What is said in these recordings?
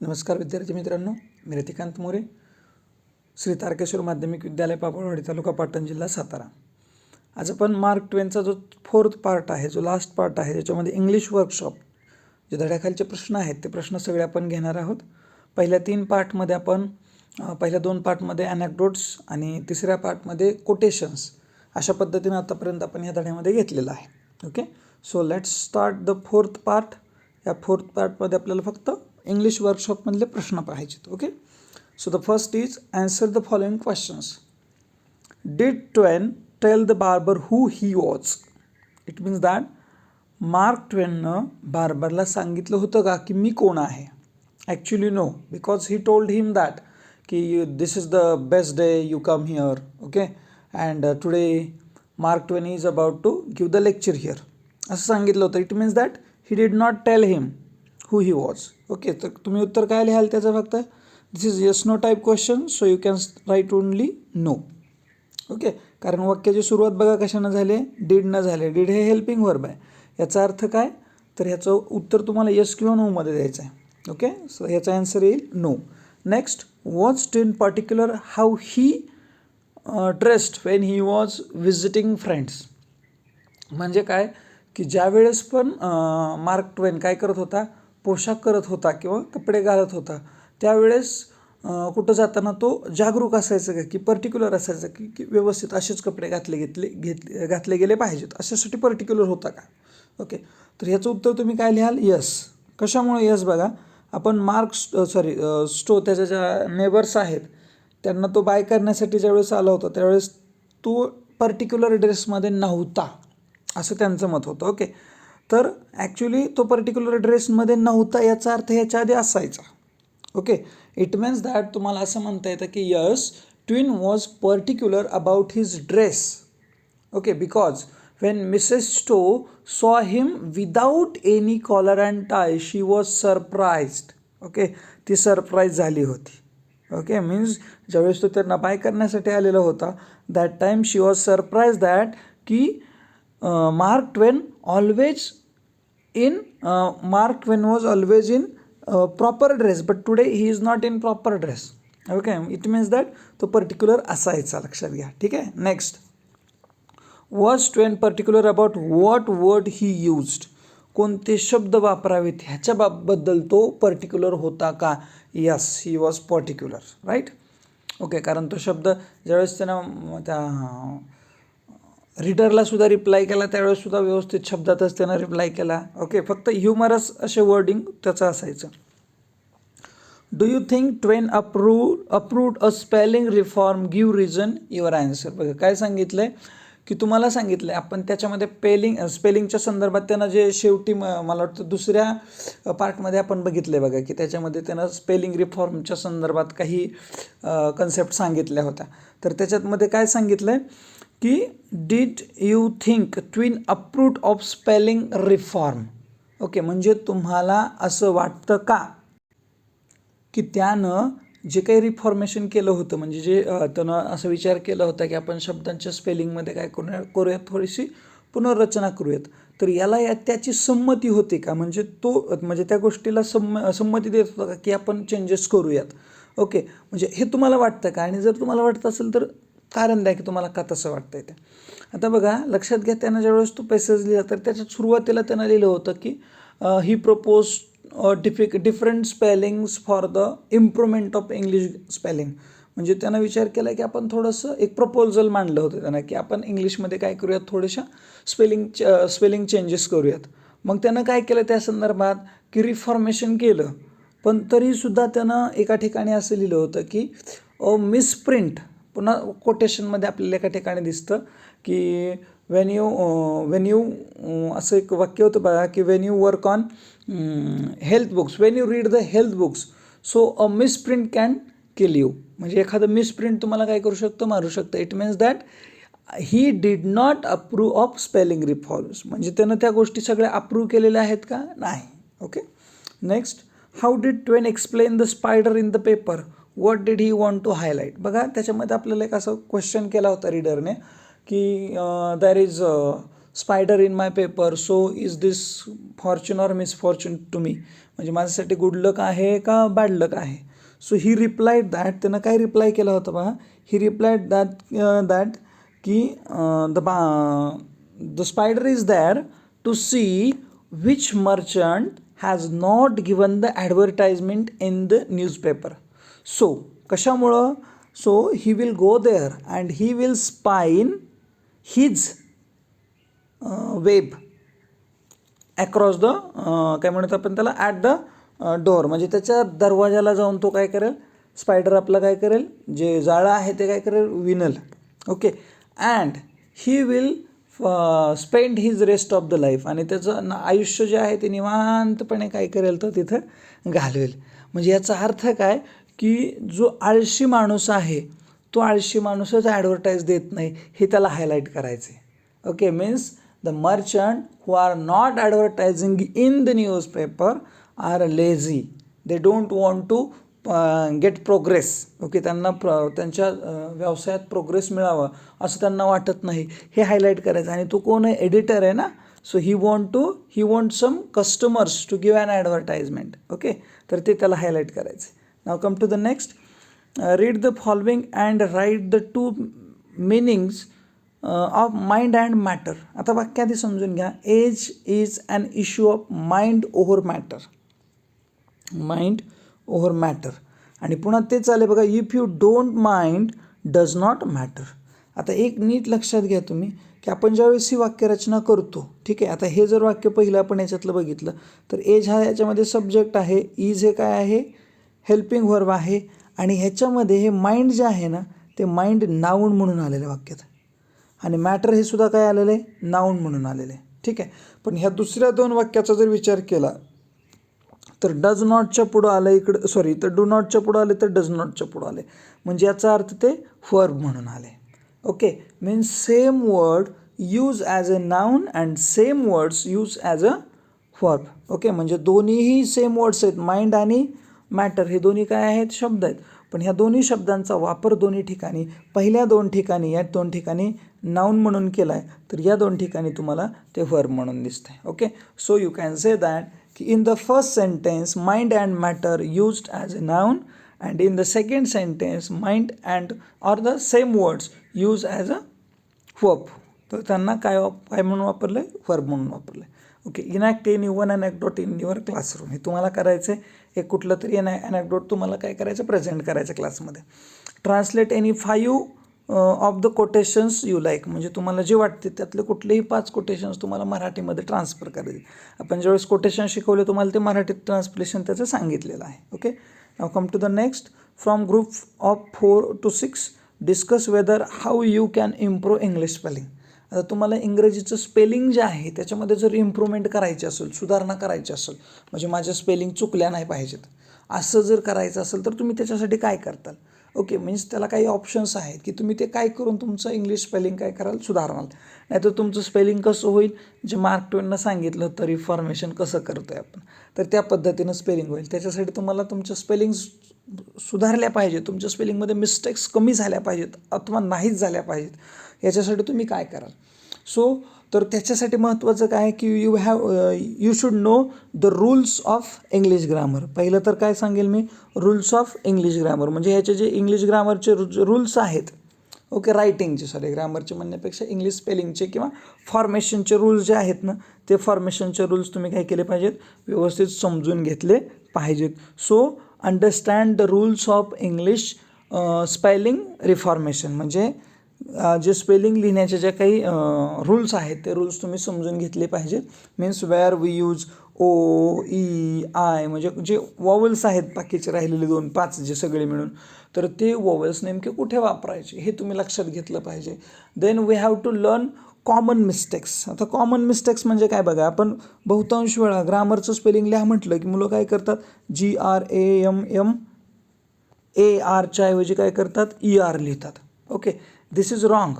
नमस्कार विद्यार्थी मित्रांनो, मी रतिकांत मोरे, श्री तारकेश्वर माध्यमिक विद्यालय पापळवाडी तालुका पाटण जिल्हा सातारा. आज आपण मार्क ट्वेनचा जो फोर्थ पार्ट आहे, जो लास्ट पार्ट आहे, ज्याच्यामध्ये इंग्लिश वर्कशॉप जे धड्याखालचे प्रश्न आहेत ते प्रश्न सगळे आपण घेणार आहोत. पहिल्या 3 पार्टमध्ये आपण पहिल्या 2 पार्टमध्ये ॲनेक्डोट्स आणि तिसऱ्या पार्टमध्ये कोटेशन्स अशा पद्धतीने आतापर्यंत आपण या धड्यामध्ये घेतलेलं आहे. Okay, so let's start the fourth part. या फोर्थ पार्टमध्ये आपल्याला फक्त इंग्लिश वर्कशॉपमधले प्रश्न पाहायचे. Okay, so the first is answer the following questions. Did Twain tell the barber who he was? It means that Mark ट्वेननं बार्बरला सांगितलं होतं का की मी कोण आहे? Actually no, because he told him that की this is the best day you come here. Okay, and today mark ट्वेन is about to give the lecture here असं सांगितलं होतं. It means that he did not tell him who he was. Okay, तर तुम्ही उत्तर काय लिहाल त्याचं? फक्त this is yes no type question, so you can write only no. Okay, कारण वाक्याची सुरुवात बघा कशानं झाले, डीड न झाले. डीड हे हेल्पिंग वर्ब आहे. याचा अर्थ काय? तर ह्याचं उत्तर तुम्हाला येस किंवा नोमध्ये द्यायचं आहे. ओके, सो ह्याचा आन्सर येईल no. Next, was in particular how he dressed when he was visiting friends? म्हणजे काय की ज्या वेळेस पण मार्क ट्वेन काय करत होता, पोशाख करत होता किंवा कपडे घालत होता, त्यावेळेस कुठं जाताना तो जागरूक असायचं का की पर्टिक्युलर असायचं की व्यवस्थित असेच कपडे घातले गेले पाहिजेत, अशासाठी पर्टिक्युलर होता का? ओके, तर ह्याचं उत्तर तुम्ही काय लिहाल? यस. कशामुळे यस? बघा, आपण स्टो त्याच्या ज्या नेबर्स आहेत त्यांना तो बाय करण्यासाठी ज्यावेळेस आला होता त्यावेळेस तो पर्टिक्युलर ड्रेसमध्ये नव्हता असं त्यांचं मत होतं. ओके, तर ॲक्च्युली तो पर्टिक्युलर ड्रेसमध्ये नव्हता याचा अर्थ ह्याच्या आधी असायचा. ओके, इट मीन्स दॅट तुम्हाला असं म्हणता येतं की yes, Twain was particular about his dress. Okay, because when Mrs Stowe saw him without any collar and tie she was surprised. Okay, ती सरप्राईज झाली होती. ओके, मीन्स ज्यावेळेस तो त्यांना बाय करण्यासाठी आलेला होता that time she was surprise that की Mark Twain was always in proper dress, but today he is not in proper dress. Okay, it means that तो पर्टिक्युलर असायचा, लक्षात घ्या. ठीक आहे. Next, was Twain particular about what word he used? कोणते शब्द वापरावेत ह्याच्याबद्दल तो पर्टिक्युलर होता का? Yes, he was particular. Right. Okay, कारण तो शब्द ज्यावेळेस त्यानं त्या रीडरला सुद्धा रिप्लाय केला त्यावेळेस सुद्धा व्यवस्थित शब्दातच त्यानं रिप्लाय केला. ओके, फक्त ह्युमरस असे वर्डिंग त्याचं असायचं. डू यू थिंक ट्वेन approved a spelling reform? Give reason your answer. बघा काय सांगितलं आहे की तुम्हाला सांगितलं आहे आपण त्याच्यामध्ये स्पेलिंगच्या संदर्भात त्यानं जे शेवटी मला वाटतं दुसऱ्या पार्टमध्ये आपण बघितलं आहे बघा की त्याच्यामध्ये त्यानं स्पेलिंग रिफॉर्मच्या संदर्भात काही कन्सेप्ट सांगितल्या होत्या. तर त्याच्यामध्ये काय सांगितलं आहे की did you think twin approved of spelling reform? Okay, म्हणजे तुम्हाला असं वाटतं का की त्यानं जे काही रिफॉर्मेशन केलं होतं, म्हणजे जे त्यानं असं विचार केला होता की आपण शब्दांच्या स्पेलिंगमध्ये काय करूयात, थोडीशी पुनर्रचना करूयात, तर याला त्याची संमती होती का? म्हणजे त्या गोष्टीला संमती देत होता का की आपण चेंजेस करूयात? ओके, म्हणजे हे तुम्हाला वाटतं का? आणि जर तुम्हाला वाटतं असेल तर कारण द्या की तुम्हाला का तसं वाटतंय ते. आता बघा, लक्षात घ्या, त्यानं ज्यावेळेस तो पॅसेज लिहिला तर त्याच्यात सुरुवातीला त्यानं लिहिलं होतं की he propose different spellings for the improvement of English spelling. म्हणजे त्यानं विचार केला की आपण थोडंसं एक प्रपोजल मांडलं होतं त्यानं की आपण इंग्लिशमध्ये काय करूयात, थोड्याशा स्पेलिंग चेंजेस करूयात. मग त्यानं काय केलं त्या संदर्भात की रिफॉर्मेशन केलं, पण तरीसुद्धा त्यानं एका ठिकाणी असं लिहिलं होतं की मिसप्रिंट. पुन्हा कोटेशनमध्ये आपल्याला एका ठिकाणी दिसतं की वेन यू असं एक वाक्य होतं बघा की when you work on health books, when you read the health books, so a misprint can kill you. म्हणजे एखादं मिसप्रिंट तुम्हाला काय करू शकतं, मारू शकतं. It means that he did not approve of spelling reforms. म्हणजे त्यानं त्या गोष्टी सगळ्या अप्रूव्ह केलेल्या आहेत का? नाही. Okay, next, how did Twain explain the spider in the paper? What did he want to highlight? बघा, त्याच्यामध्ये आपल्याला एक असं क्वेश्चन केला होता रीडरने की there is spider in my paper, so is this fortune or misfortune to me, म्हणजे माझ्यासाठी गुड लक आहे का बॅड लक आहे. सो ही रिप्लाइड दॅट, त्यानं काय रिप्लाय केला होता पहा, ही रिप्लाइड दॅट की the spider is there to see which merchant has not given the advertisement in the newspaper. So कशामुळं, so he will go there and he will spin his web across the, काय म्हणतो आपण त्याला, at the door, म्हणजे त्याच्या दरवाजाला जाऊन तो काय करेल, स्पायडर आपला काय करेल, जे जाळं आहे ते काय करेल, विनल. Okay, and he will spend his rest of the life, आणि त्याचं आयुष्य जे आहे ते निवांतपणे काय करेल तर तिथं घालवेल. म्हणजे याचा अर्थ काय की जो आळशी माणूस आहे तो आळशी माणूसच ॲडव्हर्टाईज देत नाही, हे त्याला हायलाईट करायचं आहे. Okay, means the merchant who are not advertising in the newspaper are lazy, they don't want to get progress. Okay, त्यांना त्यांच्या व्यवसायात प्रोग्रेस मिळावं असं त्यांना वाटत नाही, हे हायलाईट करायचं. आणि तो कोण आहे, एडिटर आहे ना, so he want some customers to give an advertisement. Okay, तर ते त्याला हायलाईट करायचं. Now come to the next, read the following and write the two meanings of mind and matter. आता वाक्याआधी समजून घ्या, age is an issue of mind over matter, mind over matter. आणि पुन्हा तेच आले बघा, if you don't mind does not matter. आता एक नीट लक्षात घ्या तुम्ही की आपण ज्यावेळेस ही वाक्यरचना करतो, ठीक आहे, आता हे जर वाक्य पहिलं आपण याच्यातलं बघितलं तर एज हा याच्यामध्ये सब्जेक्ट आहे, इज हे काय आहे, हेल्पिंग व्हर्ब आहे, आणि ह्याच्यामध्ये हे माइंड जे आहे ना ते माइंड नाऊन म्हणून आलेलं वाक्यात, आणि मॅटर हे सुद्धा काय आलेलं आहे, नाऊन म्हणून आलेलं आहे. ठीक आहे, पण ह्या दुसऱ्या दोन वाक्याचा जर विचार केला तर डज नॉटच्या पुढं आलं इकडं, सॉरी, तर डू नॉटच्या पुढं आले तर डज नॉटच्या पुढं आले, म्हणजे याचा अर्थ ते वर्ब म्हणून आले. Okay, means same word use as a noun and same words use as a verb. Okay, म्हणजे दोन्हीही सेम वर्ड्स आहेत, माइंड आणि मॅटर हे दोन्ही काय आहेत, शब्द आहेत, पण ह्या दोन्ही शब्दांचा वापर दोन्ही ठिकाणी, पहिल्या दोन ठिकाणी, या दोन ठिकाणी नाऊन म्हणून केला आहे, तर या दोन ठिकाणी तुम्हाला ते वर्ब म्हणून दिसतं आहे. Okay, so you can say that की in the first sentence mind and matter used as a noun, and in the second sentence mind and or the same words use as a verb. तर त्यांना काय म्हणून वापरलं आहे, verb म्हणून वापरलं आहे. Okay, enact any one anecdote in your classroom, हे तुम्हाला करायचं आहे. एक कुठलं तरी अनॅक्डोट तुम्हाला काय करायचं, प्रेझेंट करायचं क्लासमध्ये. Translate any 5 of the quotations you like, म्हणजे तुम्हाला जे वाटते त्यातले कुठलेही 5 कोटेशन्स तुम्हाला मराठीमध्ये ट्रान्सफर करायचे. आपण ज्यावेळेस कोटेशन शिकवले तुम्हाला ते मराठीत ट्रान्सलेशन त्याचं सांगितलेलं आहे. Okay, now come to the next, from group of 4 to 6 discuss whether how you can improve English spelling. आता तुम्हाला इंग्रजीचं स्पेलिंग जे आहे त्याच्यामध्ये जर इम्प्रूव्हमेंट करायची असेल, सुधारणा करायची असेल, म्हणजे माझ्या स्पेलिंग चुकल्या नाही पाहिजेत असं जर करायचं असेल तर तुम्ही त्याच्यासाठी काय करताल. ओके, मीन्स त्याला काही ऑप्शन्स आहेत की तुम्ही ते काय करून तुमचं इंग्लिश स्पेलिंग काय कराल, सुधारणार. नाहीतर तुमचं स्पेलिंग कसं होईल, जे मार्क ट्वेननं सांगितलं होतं रिफॉर्मेशन कसं करतो आहे आपण, तर त्या पद्धतीनं स्पेलिंग होईल. त्याच्यासाठी तुम्हाला तुमच्या स्पेलिंग सुधारल्या पाहिजे, तुमच्या स्पेलिंगमध्ये मिस्टेक्स कमी झाल्या पाहिजेत अथवा नाहीच झाल्या पाहिजेत, याच्यासाठी तुम्ही काय कराल. सो तर त्याच्यासाठी महत्त्वाचं काय की you should know the rules of English grammar. पहिलं तर काय सांगेल मी, रूल्स ऑफ इंग्लिश ग्रामर, म्हणजे ह्याचे जे इंग्लिश ग्रामरचे रूल्स आहेत. ओके, रायटिंगचे, सॉरी ग्रामरचे म्हणण्यापेक्षा इंग्लिश स्पेलिंगचे किंवा फॉर्मेशनचे रूल्स जे आहेत ना, ते फॉर्मेशनचे रूल्स तुम्ही काय केले पाहिजेत, व्यवस्थित समजून घेतले पाहिजेत. So understand the rules of English spelling reformation, म्हणजे जे स्पेलिंग लिहिण्याचे जे काही रूल्स आहेत ते रूल्स तुम्ही समजून घेतले पाहिजेत. Means where we use O, E, I, म्हणजे जे वॉवल्स आहेत बाकीचे राहिलेले 2-5 जे सगळे मिळून, तर ते वॉवल्स नेमके कुठे वापरायचे हे तुम्ही लक्षात घेतलं पाहिजे. Then we have to learn common mistakes. आता कॉमन मिस्टेक्स म्हणजे काय बघा, आपण बहुतांश वेळा ग्रामरचं स्पेलिंग लिहा म्हटलं की मुलं काय करतात, GRAMMARच्या ऐवजी काय करतात, ER लिहितात. Okay, this is wrong.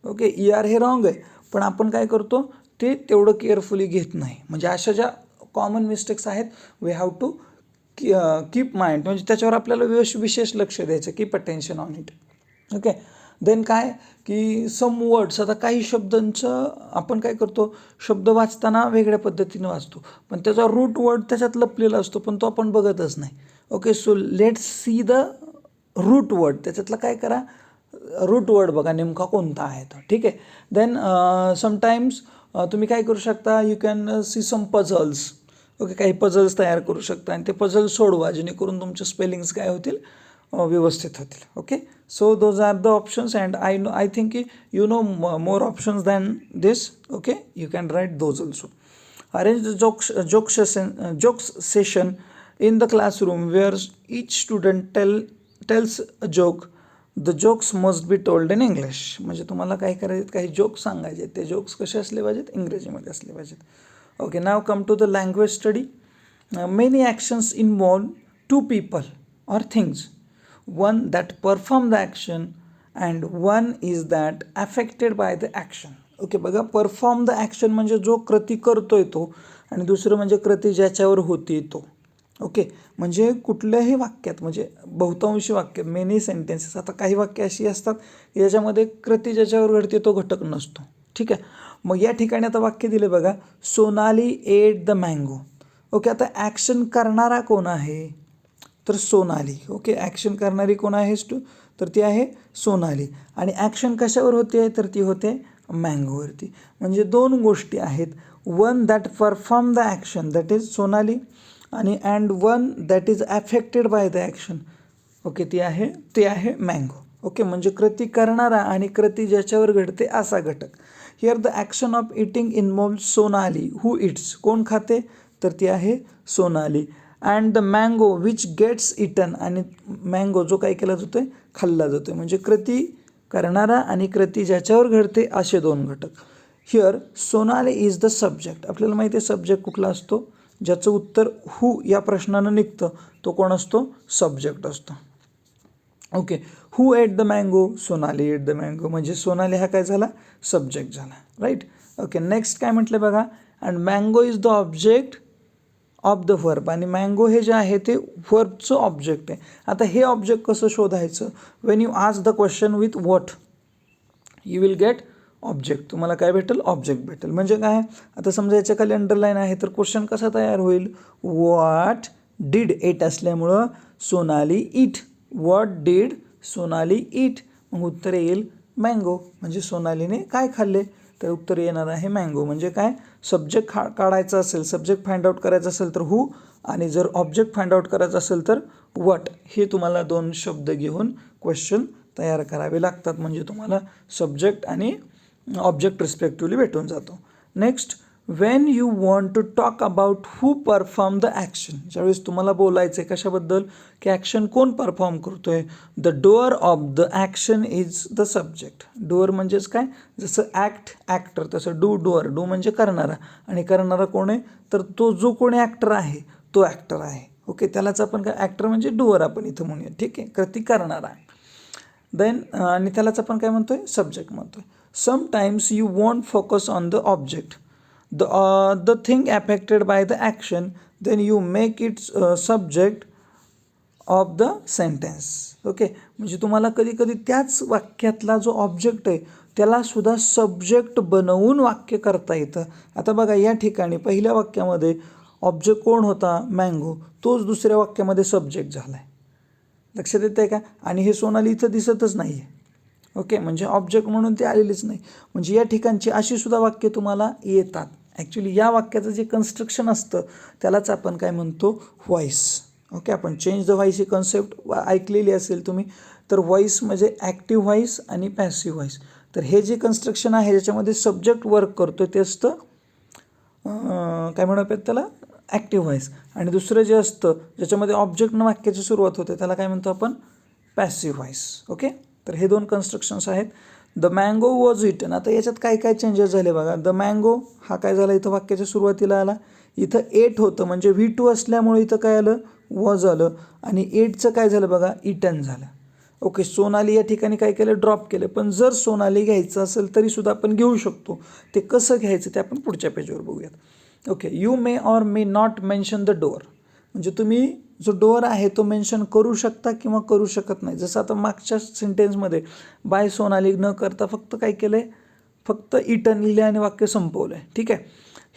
Okay, ER हे रॉंग आहे, पण आपण काय करतो ते तेवढं केअरफुली घेत नाही. म्हणजे अशा ज्या कॉमन मिस्टेक्स आहेत we have to keep mind, म्हणजे त्याच्यावर आपल्याला विशेष लक्ष द्यायचं, keep attention on it. Okay, then काय की सम वर्ड्स, आता काही शब्दांचं आपण काय करतो, शब्द वाचताना वेगळ्या पद्धतीने वाचतो, पण त्याचा रूट वर्ड त्याच्यात लपलेला असतो, पण तो आपण बघतच नाही. Okay, so let's see the root word. त्याच्यातला काय करा, रूट वर्ड बघा नेमका कोणता आहे तो. ठीक आहे. देन समटाईम्स तुम्ही काय करू शकता, you can see some puzzles. Okay, काही पझल्स तयार करू शकता आणि ते पझल्स सोडवा, जेणेकरून तुमचे स्पेलिंग्स काय होतील, व्यवस्थित होतील. Okay, so those are the options and I think you know more options than this. Okay, you can write those also. Arrange the jokes session in the classroom where each student tells a joke. The jokes must be told in English. म्हणजे तुम्हाला काय करायचे, काही jokes सांगायचे, ते jokes कसे असले पाहिजेत, इंग्रजीमध्ये असले पाहिजेत. Okay, now come to the language study. Many actions involve two people or things. One that perform the action and one is that affected by the action. Okay, बघा, परफॉर्म द ॲक्शन म्हणजे जो कृती करतोय तो, आणि दुसरं म्हणजे कृती ज्याच्यावर होती तो. ओके, म्हणजे कुठल्याही वाक्यात, म्हणजे बहुतांशी वाक्य, मेनी सेंटेन्सेस, आता काही वाक्य अशी असतात याच्यामध्ये कृती ज्याच्यावर घडते तो घटक नसतो. ठीक आहे. मग या ठिकाणी आता वाक्य दिले बघा, Sonali at the mango. Okay, आता ॲक्शन करणारा कोण आहे, तर सोनाली. ओके, ॲक्शन करणारी कोण आहे तर ती आहे सोनाली. आणि ॲक्शन कशावर होते, तर ती होते मँगोवरती. म्हणजे दोन गोष्टी आहेत, one that perform the action that is Sonali, आणि and one that is affected by the action. Okay, ते आहे मँगो. ओके, म्हणजे कृती करणारा आणि कृती ज्याच्यावर घडते असा घटक. Here the action of eating involve Sonali who it's. कोण खाते, तर ती आहे Sonali. And the mango which gets eaten, आणि मँगो जो काय केला जातोय, खाल्ला जातोय. म्हणजे कृती करणारा आणि कृती ज्याच्यावर घडते असे दोन घटक. Here Sonali is the subject. आपल्याला माहिती आहे सब्जेक्ट कुठला असतो, ज्याचं उत्तर हू या प्रश्नानं निघतं, तो कोण असतो, सब्जेक्ट असतो. Okay, who at the mango, Sonali at the mango, म्हणजे सोनाली हा काय झाला, सब्जेक्ट झाला. राईट. ओके, नेक्स्ट काय म्हटलं बघा, and mango is the object of the verb. आणि मँगो हे जे आहे ते व्हर्बचं ऑब्जेक्ट आहे. आता हे ऑब्जेक्ट कसं शोधायचं, Wien you ask the question with what you will get object. तुम्हाला काय भेटेल, ऑब्जेक्ट भेटेल. म्हणजे काय, आता समजा याच्या खाली अंडरलाईन आहे, तर क्वेश्चन कसा तयार होईल, व्हॉट डीड एट असल्यामुळं Sonali eat. What did Sonali eat, मग उत्तर येईल मँगो. म्हणजे सोनालीने काय खाल्ले, तर उत्तर येणार आहे मँगो. म्हणजे काय, सब्जेक्ट काढायचा असेल, सब्जेक्ट फाइंड आउट करायचं असेल तर हू, आणि जर ऑब्जेक्ट फाइंड आउट करायचं असेल तर व्हॉट. हे तुम्हाला दोन शब्द घेऊन क्वेश्चन तयार करावे लागतात. म्हणजे तुम्हाला सब्जेक्ट आणि ऑब्जेक्ट रिस्पेक्टिव्हली भेटून जातो. Next, when you want to talk about who perform the action. ज्यावेळेस तुम्हाला बोलायचं आहे कशाबद्दल, की ॲक्शन कोण परफॉर्म करतोय, the doer of the action is the subject. Door म्हणजेच काय, जसं ॲक्ट ॲक्टर, तसं डोअर. डू म्हणजे करणारा, आणि करणारा कोण आहे, तर तो जो कोणी ॲक्टर आहे तो ॲक्टर आहे. ओके, त्यालाच आपण काय, ॲक्टर म्हणजे डोअर आपण इथं म्हणूया. ठीक आहे, कृती करणारा आहे. देन आणि त्यालाच आपण काय म्हणतोय, सब्जेक्ट म्हणतोय. Sometimes you want focus on the object, the thing affected by the action, then you make it subject of the sentence. Okay, म्हणजे तुम्हाला कधी कधी त्याच वाक्यातला जो ऑब्जेक्ट आहे त्याला सुद्धा सब्जेक्ट बनवून वाक्य करता येतं. आता बघा या ठिकाणी पहिल्या वाक्यामध्ये ऑब्जेक्ट कोण होता, मँगो, तोच दुसऱ्या वाक्यामध्ये सब्जेक्ट झाला आहे. लक्षात येतं आहे का, आणि हे सोनाली इथं दिसतच नाही आहे. ओके, म्हणजे ऑब्जेक्ट म्हणून ते आलेलीच नाही. म्हणजे या ठिकाणची अशी सुद्धा वाक्य तुम्हाला येतात. ॲक्च्युली या वाक्याचं जे कन्स्ट्रक्शन असतं त्यालाच आपण काय म्हणतो, व्हॉइस. ओके, आपण change the voice he concept ऐकलेली असेल तुम्ही. तर व्हॉइस म्हणजे ॲक्टिव्ह व्हॉइस आणि पॅसिव्ह व्हॉइस. तर हे जे कन्स्ट्रक्शन आहे ज्याच्यामध्ये सब्जेक्ट वर्क करतो ते असतं काय म्हणूयात त्याला, ॲक्टिव्ह व्हॉइस. आणि दुसरं जे असतं ज्याच्यामध्ये ऑब्जेक्टनं वाक्याची सुरुवात होते त्याला काय म्हणतो आपण, पॅसिव्ह व्हॉइस. ओके, तर हे दोन कन्स्ट्रक्शन्स आहेत. The mango was eaten. आता याच्यात काय काय चेंजेस झाले बघा. द मँगो हा काय झाला, इथं वाक्याच्या सुरुवातीला आला, इथं एट होतं म्हणजे V2 असल्यामुळे इथं काय आलं, वॉज आलं, आणि एटचं काय झालं बघा, इटन झालं. ओके, सोनाली या ठिकाणी काय केलं, ड्रॉप केलं. पण जर सोनाली घ्यायचं असेल तरीसुद्धा आपण घेऊ शकतो. ते कसं घ्यायचं ते आपण पुढच्या पेजवर बघूयात. Okay, you may or may not mention the door. म्हणजे तुम्ही जो डोअर आहे तो मेन्शन करू शकता किंवा करू शकत नाही. जसं आता मागच्या सेंटेन्समध्ये बाय सोनाली न करता फक्त काय केलं आहे, फक्त इटन लिहिले आणि वाक्य संपवलं आहे. ठीक आहे.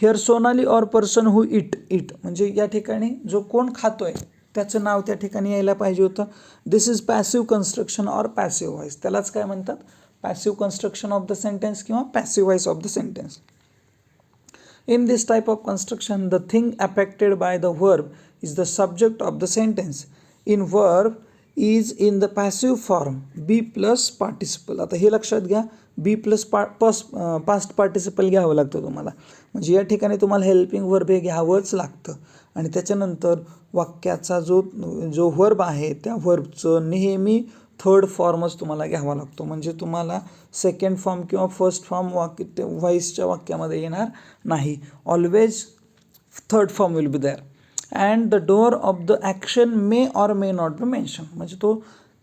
Here Sonali or person who it म्हणजे या ठिकाणी जो कोण खातोय त्याचं नाव त्या ठिकाणी यायला पाहिजे होतं. This is passive construction or passive voice. त्यालाच काय म्हणतात, passive construction of the sentence किंवा passive voice of the sentence. In this type of construction, the thing affected by the verb is the subject of the sentence. In verb is in the passive form, be plus participle. आता हे लक्षात घ्या, be plus past participle घ्यावं लागतं तुम्हाला. म्हणजे या ठिकाणी तुम्हाला हेल्पिंग वर्ब हे घ्यावंच लागतं आणि त्याच्यानंतर वाक्याचा जो वर्ब आहे त्या वर्बचं नेहमी थर्ड फॉर्मच तुम्हाला घ्यावा लागतो. म्हणजे तुम्हाला सेकंड फॉर्म किंवा फर्स्ट फॉर्म व्हॉइसच्या वाक्यामध्ये येणार नाही. Always third form will be there. And the doer of the action may or may not be mention. म्हणजे तो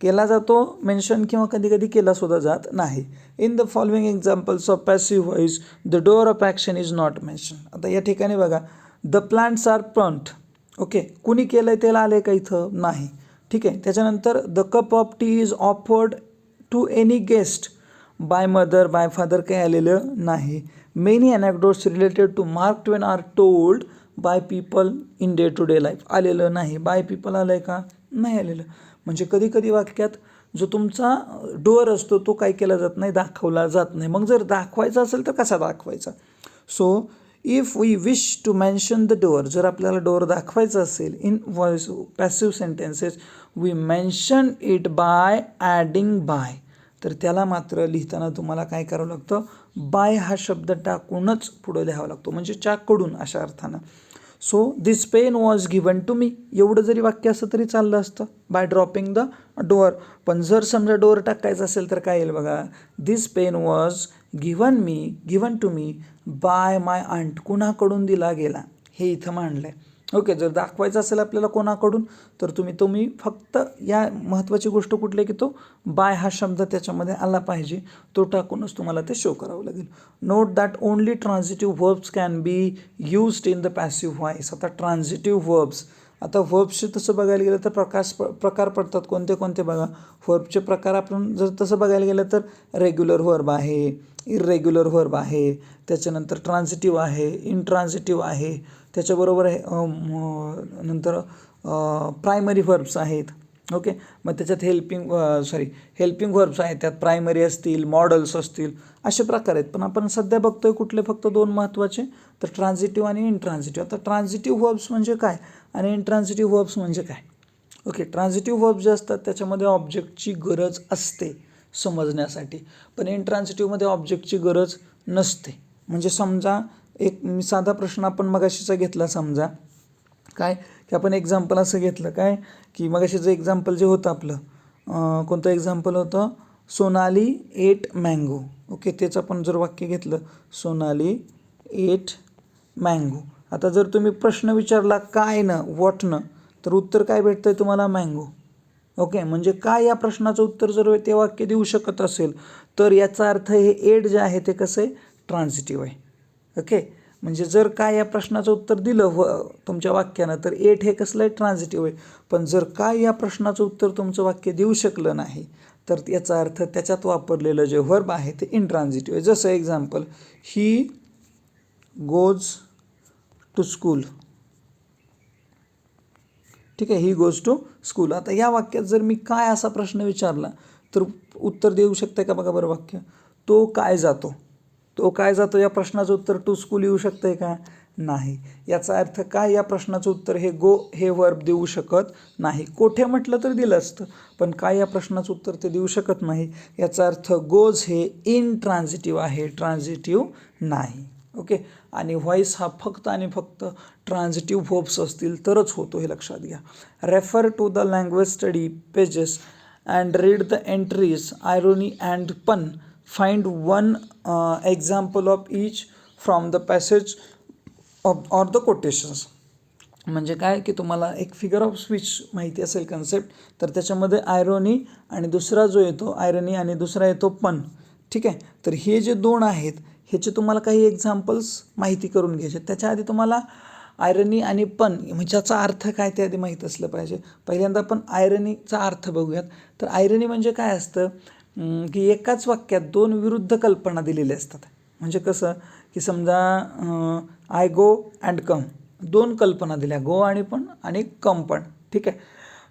केला जातो मेन्शन किंवा कधी कधी केला सुद्धा जात नाही. In the following examples of passive voice the doer of action is not mention. आता या ठिकाणी बघा, the plants are plant. Okay, कुणी केलं आहे त्याला आले का इथं? नाही. ठीक आहे. त्याच्यानंतर the cup of tea is offered to any guest. By mother by father काही आलेलं नाही. Many anecdotes related to Mark Twain are told by people in day to day life आलेलं नाही. बाय पीपल आलं आहे का? नाही आलेलं. म्हणजे कधी कधी वाक्यात जो तुमचा डोअर असतो तो काय केला जात नाही, दाखवला जात नाही. मग जर दाखवायचा असेल तर कसा दाखवायचा? So if we wish to mention the doer, जर आपल्याला डोअर दाखवायचं असेल in voice passive sentences, we mention it by adding by. तर त्याला मात्र लिहिताना तुम्हाला काय करावं लागतं, बाय हा शब्द टाकूनच पुढे लिहावं लागतो, म्हणजे च्याकडून अशा अर्थानं. So this pen was given to me, एवढं जरी वाक्य असतं तरी चाललं असतं, बाय ड्रॉपिंग द डोअर. पण जर समजा डोअर टाकायचं असेल तर काय येईल बघा, this pen was given to me by my aunt. कुणाकडून दिला गेला हे इथं मांडलं आहे. ओके, जर दाखवायचं असेल आपल्याला कोणाकडून तर तुम्ही फक्त या महत्त्वाची गोष्ट कुठली की तो बाय हा शब्द त्याच्यामध्ये आला पाहिजे, तो टाकूनच तुम्हाला ते शो करावं लागेल. Note that only transitive verbs can be used in the passive voice. आता ट्रान्झिटिव्ह व्हर्ब्स, आता व्हर्ब्सचे तसं बघायला गेलं तर प्रकार पडतात. कोणते कोणते बघा, व्हर्बचे प्रकार आपण जर तसं बघायला गेलं तर रेग्युलर व्हर्ब आहे, इररेग्युलर व्हर्ब आहे, त्याच्यानंतर ट्रान्झिटिव्ह आहे, इनट्रान्झिटिव्ह आहे, त्याच्याबरोबर नंतर प्रायमरी व्हर्ब्स आहेत. ओके, मग त्याच्यात हेल्पिंग व्हर्ब्स आहेत, त्यात प्रायमरी असतील, मॉडल्स असतील, असे प्रकार आहेत. पण आपण सध्या बघतोय कुठले फक्त दोन महत्त्वाचे, तर ट्रान्झिटिव्ह आणि इनट्रान्झिटिव्ह. आता ट्रान्झिटिव्ह व्हर्ब्स म्हणजे काय आणि इनट्रान्झिटिव्ह व्हर्ब्स म्हणजे काय? ओके, ट्रान्झिटिव्ह व्हर्ब्स जे असतात त्याच्यामध्ये ऑब्जेक्टची गरज असते समजण्यासाठी, पण इनट्रान्झिटिव्हमध्ये ऑब्जेक्टची गरज नसते. म्हणजे समजा एक मी साधा प्रश्न आपण मगाशीचा घेतला, समजा काय की आपण एक्झाम्पल असं घेतलं काय की मगाशीचं एक्झाम्पल जे होतं आपलं कोणतं एक्झाम्पल होतं, सोनाली एट मँगो. ओके, त्याचं आपण जर वाक्य घेतलं, सोनाली एट मँगो. आता जर तुम्ही प्रश्न विचारला काय न व्हॉट न, तर उत्तर काय भेटतंय तुम्हाला, मँगो. ओके, म्हणजे काय या प्रश्नाचं उत्तर जर ते वाक्य देऊ शकत असेल तर याचा अर्थ हे एट जे आहे ते कसं आहे, ट्रान्झिटिव्ह आहे. ओके, म्हणजे जर काय या प्रश्नाचं उत्तर दिलं तुमच्या वाक्यानं तर एट हे कसलं आहे, ट्रान्झिटिव्ह आहे. पण जर काय या प्रश्नाचं उत्तर तुमचं वाक्य देऊ शकलं नाही तर याचा अर्थ त्याच्यात वापरलेलं जे व्हर्ब आहे ते इनट्रान्झिटिव्ह आहे. जसं example, he goes to school. ठीक आहे, ही गोज टू स्कूल. आता या वाक्यात जर मी काय असा प्रश्न विचारला तर उत्तर देऊ शकते का बघा बरं वाक्य, तो काय जातो. तो काय जातो या प्रश्नाचं उत्तर टू स्कूल येऊ शकतंय का? नाही. याचा अर्थ काय या प्रश्नाचं उत्तर हे वर्ब देऊ शकत नाही. कोठे म्हटलं तर दिलं असतं, पण काय या प्रश्नाचं उत्तर ते देऊ शकत नाही. याचा अर्थ गोज हे इनट्रान्झिटिव्ह आहे, ट्रान्झिटिव्ह नाही. ओके, आणि व्हॉइस हा फक्त आणि फक्त ट्रान्झिटिव्ह व्हर्ब्स असतील तरच होतो, हे लक्षात घ्या. Refer to the language study pages and read the entries, irony and pun. Find one example of each from the passage or the quotations. म्हणजे काय की तुम्हाला एक फिगर ऑफ स्पीच माहिती असेल कन्सेप्ट, तर त्याच्यामध्ये आयरोनी आणि दुसरा जो येतो आयरोनी आणि दुसरा येतो पन. ठीक आहे, तर हे जे दोन आहेत ह्याचे तुम्हाला काही एक्झाम्पल्स माहिती करून घ्यायचे. त्याच्या आधी तुम्हाला आयरनी आणि पण म्हणजे याचा अर्थ काय ते आधी माहीत असलं पाहिजे. पहिल्यांदा आपण आयरनीचा अर्थ बघूयात. तर आयरनी म्हणजे काय असतं की एकाच वाक्यात दोन विरुद्ध कल्पना दिलेल्या असतात. म्हणजे कसं की समजा आय गो अँड कम, दोन कल्पना दिल्या, गो आणि पण आणि कम पण, ठीक आहे.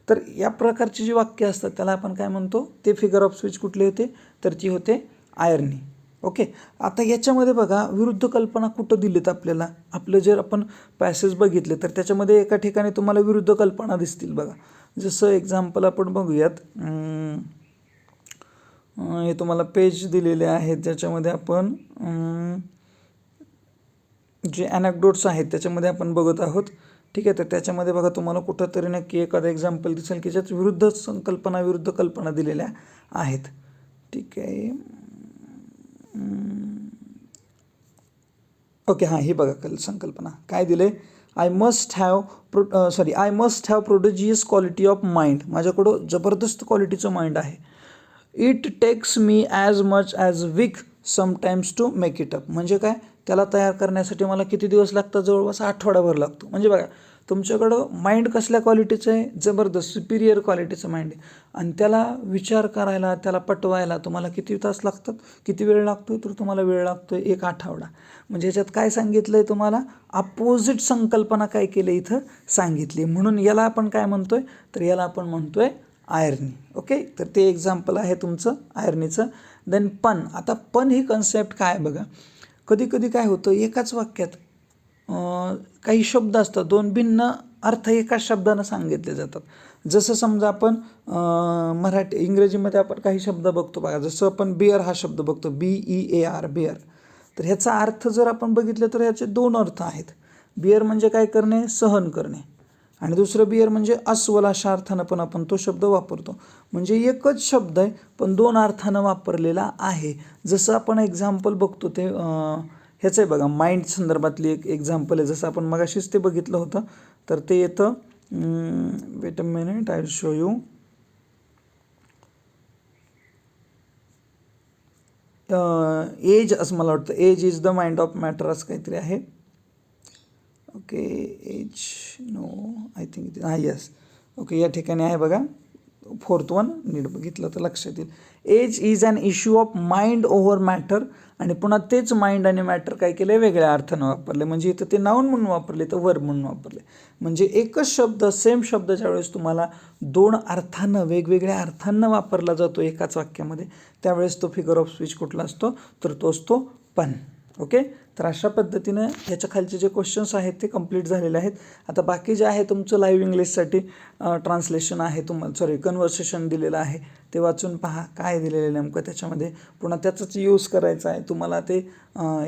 तर या प्रकारची जी वाक्य असतात त्याला आपण काय म्हणतो, ते फिगर ऑफ स्पीच कुठले होते, तर ती होते आयर्नी. ओके. आता याच्यामध्ये बघा विरुद्ध कल्पना कुठं दिलीत आपल्याला. आपलं जर आपण पॅसेज बघितले तर त्याच्यामध्ये एका ठिकाणी तुम्हाला विरुद्ध कल्पना दिसतील बघा. जसं एक्झाम्पल आपण बघूयात. हे तुम्हाला पेज दिलेले आहेत ज्याच्यामध्ये आपण जे ॲनेक्डोट्स आहेत त्याच्यामध्ये आपण बघत आहोत, ठीक आहे. तर त्याच्यामध्ये बघा तुम्हाला कुठंतरी नक्की एखादं एक्झाम्पल दिसेल की ज्यात विरुद्ध संकल्पना विरुद्ध कल्पना दिलेल्या आहेत, ठीक आहे. ओके, हां, ही बघा संकल्पना काय दिले. I must have prodigious quality of mind. माझ्याकडं जबरदस्त क्वालिटीचं माइंड आहे. It takes me as much as week sometimes to make it up. म्हणजे काय, त्याला तयार करण्यासाठी मला किती दिवस लागतात, जवळपास आठवडाभर लागतो. म्हणजे बघा तुमच्याकडं माइंड कसल्या क्वालिटीचं आहे, जबरदस्त सुपिरियर क्वालिटीचं माइंड आहे. आणि त्याला विचार करायला, त्याला पटवायला तुम्हाला किती तास लागतात, किती वेळ लागतो, तर तुम्हाला वेळ लागतो एक आठवडा. म्हणजे ह्याच्यात काय सांगितलं आहे तुम्हाला, अपोजिट संकल्पना काय केली इथं सांगितली. म्हणून याला आपण काय म्हणतोय, तर याला आपण म्हणतोय आयर्नी. ओके. तर ते एक्झाम्पल आहे तुमचं आयर्नीचं. देन पण. आता पण ही कन्सेप्ट काय बघा, कधी कधी काय होतं एकाच वाक्यात काही शब्द असतात, दोन भिन्न अर्थ एकाच शब्दानं सांगितले जातात. जसं समजा आपण इंग्रजीमध्ये आपण काही शब्द बघतो बघा, जसं आपण बिअर हा शब्द बघतो, BEAR, बिअर. तर ह्याचा अर्थ जर आपण बघितलं तर ह्याचे दोन अर्थ आहेत. बिअर म्हणजे काय करणे, सहन करणे, आणि दुसरं बिअर म्हणजे अस्वल, अशा अर्थानं पण आपण तो शब्द वापरतो. म्हणजे एकच शब्द आहे पण दोन अर्थानं वापरलेला आहे. जसं आपण एक्झाम्पल बघतो ते ह्याचं आहे बघा, माइंड संदर्भातली एक एक्झाम्पल आहे. जसं आपण मगाशीच ते बघितलं होतं, तर ते येतं, wait a minute, I will show you. Age असं मला वाटतं, age is the mind of matter असं काहीतरी आहे. Okay, age no, I think yes. Okay, या ठिकाणी आहे बघा, 4th वन, नीट बघितलं तर लक्षात येईल. Age is an issue of mind over matter. आणि पुन्हा तेच माइंड आणि मॅटर काय केले, वेगळ्या अर्थानं वापरले. म्हणजे इथं ते नाऊन म्हणून वापरले, तर वर्ब म्हणून वापरले. म्हणजे एकच शब्द, सेम शब्द ज्यावेळेस तुम्हाला दोन अर्थानं, वेगवेगळ्या अर्थांना वापरला जातो एकाच वाक्यामध्ये, त्यावेळेस तो फिगर ऑफ स्पीच कुठला असतो, तर तो असतो पण. ओके. तर अशा पद्धतीनं ह्याच्या खालचे जे क्वेश्चन्स आहेत ते कंप्लीट झालेले आहेत. आता बाकी जे आहे तुमचं लाईव्ह इंग्लिशसाठी ट्रान्सलेशन आहे, तुम्हाला कन्व्हर्सेशन दिलेलं आहे, ते वाचून पहा काय दिलेलं आहे नेमकं त्याच्यामध्ये. पुन्हा त्याचाच यूज करायचा आहे तुम्हाला. ते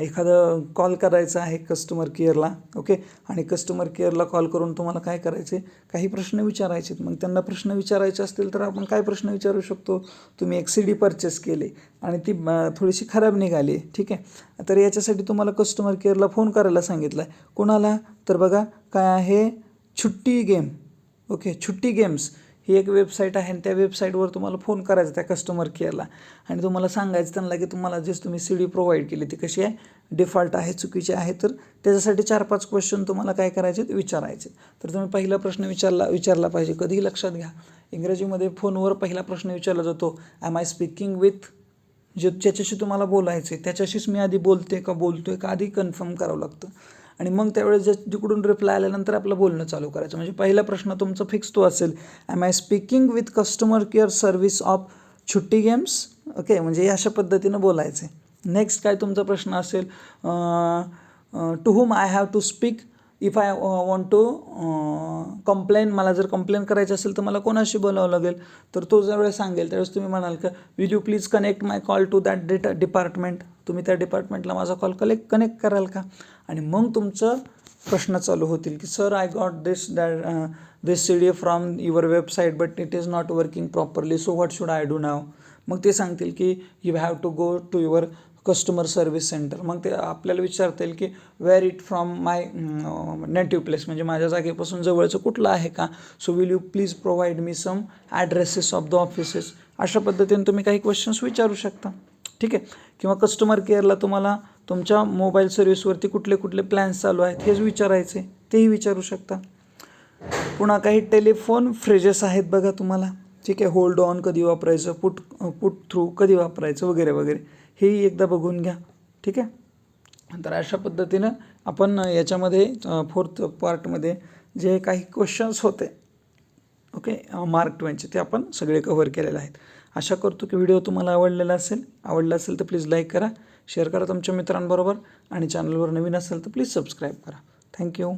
एखादं कॉल करायचं आहे कस्टमर केअरला. ओके. आणि कस्टमर केअरला कॉल करून तुम्हाला काय करायचे, काही प्रश्न विचारायचे. मग त्यांना प्रश्न विचारायचे असतील तर आपण काय प्रश्न विचारू शकतो, तुम्ही एक CD परचेस केली आणि ती थोडीशी खराब निघाली, ठीक आहे. तर याच्यासाठी तुम्हाला कस्टमर केअरला फोन करायला सांगितलं आहे. कोणाला, तर बघा काय आहे, छुट्टी गेम. ओके, छुट्टी गेम्स ही एक वेबसाईट आहे आणि त्या वेबसाईटवर तुम्हाला फोन करायचा त्या कस्टमर केअरला, आणि तुम्हाला सांगायचं त्यांना की तुम्हाला जस्ट तुम्ही CD प्रोव्हाइड केली ती कशी आहे, डिफॉल्ट आहे, चुकीची आहे. तर त्याच्यासाठी 4-5 क्वेश्चन तुम्हाला काय करायचे, विचारायचे. तर तुम्ही पहिला प्रश्न विचारला पाहिजे. कधीही लक्षात घ्या, इंग्रजीमध्ये फोनवर पहिला प्रश्न विचारला जातो, ॲम आय स्पीकिंग विथ, ज्याच्याशी तुम्हाला बोलायचं आहे त्याच्याशीच मी आधी बोलतोय का आधी कन्फर्म करावं लागतं. आणि मग त्यावेळेस जिकडून रिप्लाय आल्यानंतर आपलं बोलणं चालू करायचं. म्हणजे पहिला प्रश्न तुमचा फिक्स तो असेल, am I speaking with customer care service of छुट्टी गेम्स. ओके, म्हणजे अशा पद्धतीनं बोलायचं आहे. नेक्स्ट काय तुमचा प्रश्न असेल, to whom I have to speak if I want to complain. मला जर कंप्लेन करायचं असेल तर मला कोणाशी बोलावं लागेल, तर तो ज्यावेळेस सांगेल त्यावेळेस तुम्ही म्हणाल का, will you please connect my call to that department. तुम्ही त्या डिपार्टमेंटला माझा कॉल कनेक्ट कराल का. आणि मग तुमचं प्रश्न चालू होतील की sir I got this CD from your website but it is not working properly, so what should I do now. मग ते सांगतील की you have to go to your customer service centre. मग ते आपल्याला विचारता येईल की where it from my native place, म्हणजे माझ्या जागेपासून जवळचं कुठलं आहे का. So will you please provide me some addresses of the offices. अशा पद्धतीने तुम्ही काही क्वेश्चन्स विचारू शकता, ठीक आहे. किंवा कस्टमर केअरला तुम्हाला तुमच्या मोबाईल सर्व्हिसवरती कुठले प्लॅन्स चालू आहेत हेच विचारायचे, तेही विचारू शकता. पुन्हा काही टेलिफोन फ्रेजेस आहेत बघा तुम्हाला, ठीक आहे. होल्ड ऑन कधी वापरायचं, पुट थ्रू कधी वापरायचं वगैरे वगैरे, हेही एकदा बघून घ्या, ठीक आहे. तर अशा पद्धतीनं आपण याच्यामध्ये 4th पार्टमध्ये जे काही क्वेश्चन्स होते, ओके, मार्क ट्वेनचे, ते आपण सगळे कव्हर केलेले आहेत. आशा करतो की व्हिडिओ तुम्हाला आवडला असेल तर प्लीज लाईक करा, शेअर करा तुमच्या मित्रांबरोबर, आणि चॅनलवर नवीन असेल तर प्लीज सबस्क्राईब करा. थँक्यू.